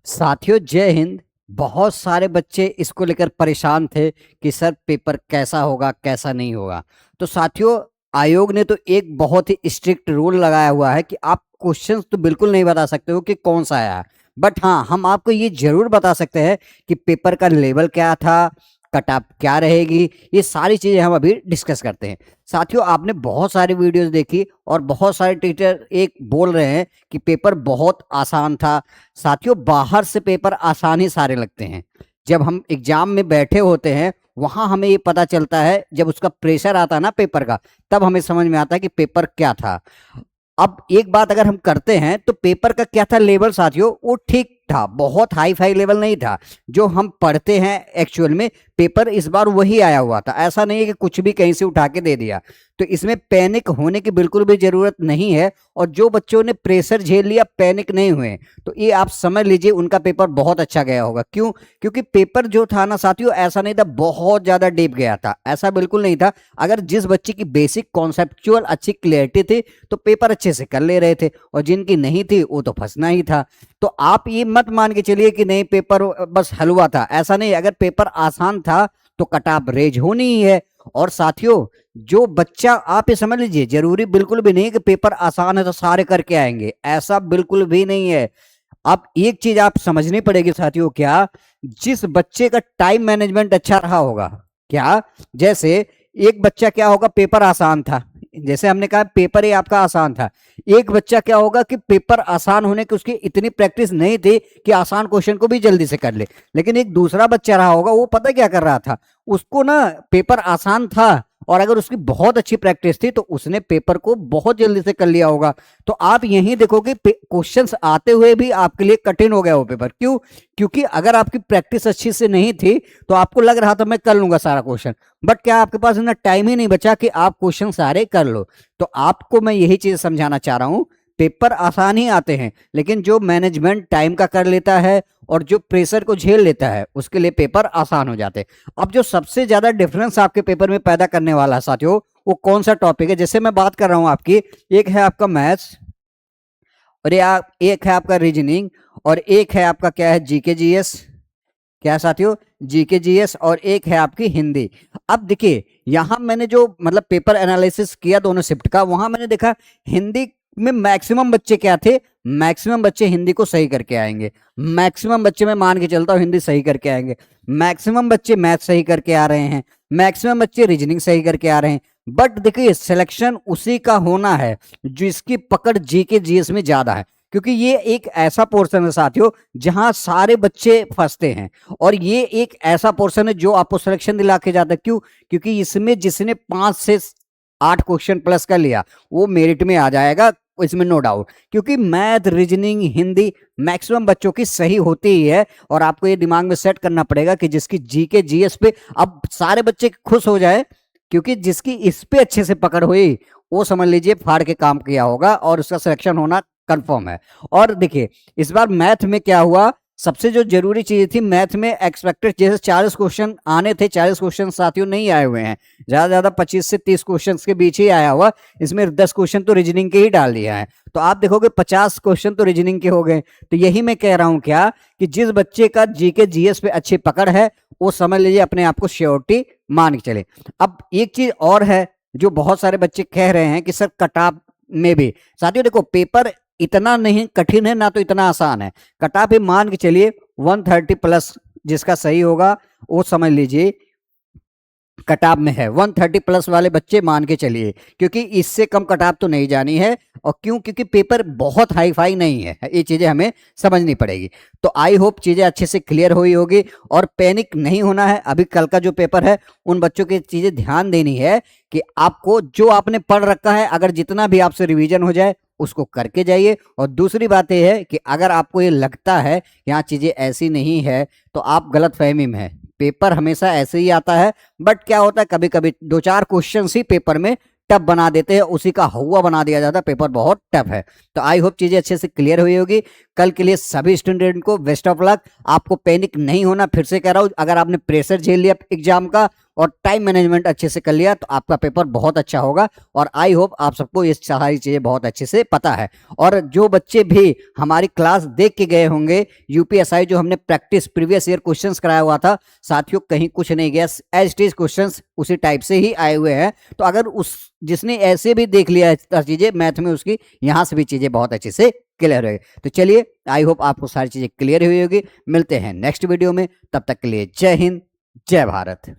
साथियों जय हिंद। बहुत सारे बच्चे इसको लेकर परेशान थे कि सर पेपर कैसा होगा कैसा नहीं होगा। तो साथियों आयोग ने तो एक बहुत ही स्ट्रिक्ट रूल लगाया हुआ है कि आप क्वेश्चंस तो बिल्कुल नहीं बता सकते हो कि कौन सा आया है। बट हाँ, हम आपको ये जरूर बता सकते हैं कि पेपर का लेवल क्या था, कट ऑफ क्या रहेगी। ये सारी चीजें हम अभी डिस्कस करते हैं। साथियों आपने बहुत सारी वीडियोस देखी और बहुत सारे टीचर एक बोल रहे हैं कि पेपर बहुत आसान था। साथियों बाहर से पेपर आसान ही सारे लगते हैं, जब हम एग्जाम में बैठे होते हैं वहां हमें ये पता चलता है, जब उसका प्रेशर आता है ना पेपर का, तब हमें समझ में आता है कि पेपर क्या था। अब एक बात अगर हम करते हैं तो पेपर का क्या था लेवल साथियों, वो ठीक था, बहुत हाई फाई लेवल नहीं था। जो हम पढ़ते हैं एक्चुअल में पेपर इस बार वही आया हुआ था। ऐसा नहीं है कि कुछ भी कहीं से उठा के दे दिया। तो इसमें पैनिक होने की बिल्कुल भी जरूरत नहीं है। और जो बच्चों ने प्रेशर झेल लिया, पैनिक नहीं हुए, तो ये आप समझ लीजिए उनका पेपर बहुत अच्छा गया होगा। क्यों? क्योंकि पेपर जो था ना साथियों, ऐसा नहीं था बहुत ज्यादा डीप गया था, ऐसा बिल्कुल नहीं था। अगर जिस बच्चे की बेसिक कॉन्सेप्चुअल अच्छी क्लियरिटी थी तो पेपर अच्छे से कर ले रहे थे, और जिनकी नहीं थी वो तो फंसना ही था। तो आप ये मत मान के चलिए कि नहीं पेपर बस हलवा था, ऐसा नहीं। अगर पेपर आसान था तो कट ऑफ रेज होनी ही है। और साथियों जो बच्चा, आप ये समझ लीजिए, जरूरी बिल्कुल भी नहीं कि पेपर आसान है तो सारे करके आएंगे, ऐसा बिल्कुल भी नहीं है। अब एक चीज आप समझनी पड़ेगी साथियों, क्या जिस बच्चे का टाइम मैनेजमेंट अच्छा रहा होगा, क्या जैसे एक बच्चा क्या होगा, पेपर आसान था, जैसे हमने कहा पेपर ही आपका आसान था। एक बच्चा क्या होगा कि पेपर आसान होने की उसकी इतनी प्रैक्टिस नहीं थी कि आसान क्वेश्चन को भी जल्दी से कर ले। लेकिन एक दूसरा बच्चा रहा होगा, वो पता क्या कर रहा था, उसको ना पेपर आसान था और अगर उसकी बहुत अच्छी प्रैक्टिस थी तो उसने पेपर को बहुत जल्दी से कर लिया होगा। तो आप यही देखोगे क्वेश्चंस आते हुए भी आपके लिए कठिन हो गया वो पेपर। क्यों? क्योंकि अगर आपकी प्रैक्टिस अच्छी से नहीं थी तो आपको लग रहा था मैं कर लूंगा सारा क्वेश्चन, बट क्या आपके पास इतना टाइम ही नहीं बचा कि आप क्वेश्चन सारे कर लो। तो आपको मैं यही चीज समझाना चाह रहा हूं, पेपर आसान ही आते हैं, लेकिन जो मैनेजमेंट टाइम का कर लेता है और जो प्रेशर को झेल लेता है उसके लिए पेपर आसान हो जाते हैं। अब जो सबसे ज्यादा डिफरेंस आपके पेपर में पैदा करने वाला है साथियों, वो कौन सा टॉपिक है? जैसे मैं बात कर रहा हूं आपकी, एक है आपका मैथ्स, और एक है आपका रीजनिंग, और एक है आपका क्या है, जीके जीएस। क्या साथियों? जीके जीएस, और एक है आपकी हिंदी। अब देखिए यहां मैंने जो मतलब पेपर एनालिसिस किया दोनों शिफ्ट का, वहां मैंने देखा हिंदी में मैक्सिमम बच्चे क्या थे, मैक्सिमम बच्चे हिंदी को सही करके आएंगे। मैक्सिमम बच्चे, मैं मान के चलता हूं हिंदी सही करके आएंगे। मैक्सिमम बच्चे मैथ सही करके आ रहे हैं, मैक्सिमम बच्चे रीजनिंग सही करके आ रहे हैं। बट देखिए सिलेक्शन उसी का होना है जिसकी पकड़ जीके जीएस में ज्यादा है, क्योंकि ये एक ऐसा पोर्शन है साथियों जहां सारे बच्चे फंसते हैं। और ये एक ऐसा पोर्शन है जो आपको सिलेक्शन दिला के जाता है। क्यों? क्योंकि इसमें जिसने 5 से 8 क्वेश्चन प्लस का लिया वो मेरिट में आ जाएगा, इसमें नो डाउट। क्योंकि मैथ, रीजनिंग, हिंदी मैक्सिमम बच्चों की सही होती ही है। और आपको ये दिमाग में सेट करना पड़ेगा कि जिसकी जीके जीएस पे अब सारे बच्चे खुश हो जाए, क्योंकि जिसकी इस पे अच्छे से पकड़ हुई वो समझ लीजिए फाड़ के काम किया होगा और उसका सिलेक्शन होना कंफर्म है। और देखिए इस बार मैथ में क्या हुआ, सबसे जो जरूरी चीज थी मैथ में, एक्सपेक्टेड जैसे 40 क्वेश्चन आने थे, 40 क्वेश्चन साथियों नहीं आए हुए हैं, ज्यादा ज्यादा 25 से 30 क्वेश्चन के बीच ही आया हुआ। इसमें 10 क्वेश्चन तो रीजनिंग के ही डाल दिया है, तो आप देखोगे 50 क्वेश्चन तो रीजनिंग के हो गए। तो यही मैं कह रहा हूं क्या, कि जिस बच्चे का जीके जीएस पे अच्छी पकड़ है वो समझ लीजिए अपने आप को श्योरिटी मान के चले। अब एक चीज और है जो बहुत सारे बच्चे कह रहे हैं कि सर कट ऑफ में भी, साथियों देखो पेपर इतना नहीं कठिन है ना तो इतना आसान है। कट ऑफ मान के चलिए 130 प्लस, जिसका सही होगा वो समझ लीजिए कटाप में है। 130 प्लस वाले बच्चे मान के चलिए, क्योंकि इससे कम कटाप तो नहीं जानी है। और क्यों? क्योंकि पेपर बहुत हाई फाई नहीं है, ये चीजें हमें समझनी पड़ेगी। तो आई होप चीजें अच्छे से क्लियर हुई होगी और पैनिक नहीं होना है। अभी कल का जो पेपर है उन बच्चों की चीजें ध्यान देनी है कि आपको जो आपने पढ़ रखा है, अगर जितना भी आपसे रिवीजन हो जाए उसको करके जाइए। और दूसरी बात यह है कि अगर आपको ये लगता है यहाँ चीजें ऐसी नहीं है तो आप गलत फहमी में है। पेपर हमेशा ऐसे ही आता है, बट क्या होता है कभी कभी 2-4 क्वेश्चन ही पेपर में टफ बना देते हैं, उसी का हुआ बना दिया जाता है, पेपर बहुत टफ है। तो आई होप चीजें अच्छे से क्लियर हुई होगी। कल के लिए सभी स्टूडेंट को बेस्ट ऑफ लक। आपको पैनिक नहीं होना, फिर से कह रहा हूं, अगर आपने प्रेशर झेल लिया एग्जाम का और टाइम मैनेजमेंट अच्छे से कर लिया तो आपका पेपर बहुत अच्छा होगा। और आई होप आप सबको ये सारी चीजें बहुत अच्छे से पता है। और जो बच्चे भी हमारी क्लास देख के गए होंगे, यूपीएसआई जो हमने प्रैक्टिस प्रीवियस ईयर क्वेश्चंस कराया हुआ था साथियों, कहीं कुछ नहीं गया, एज इट इज क्वेश्चंस उसी टाइप से ही आए हुए हैं। तो अगर उस जिसने ऐसे भी देख लिया है चीजें मैथ में, उसकी यहाँ से भी चीजें बहुत अच्छे से क्लियर होगी। तो चलिए, आई होप आपको सारी चीजें क्लियर हुई होगी। मिलते हैं नेक्स्ट वीडियो में, तब तक के लिए जय हिंद, जय भारत।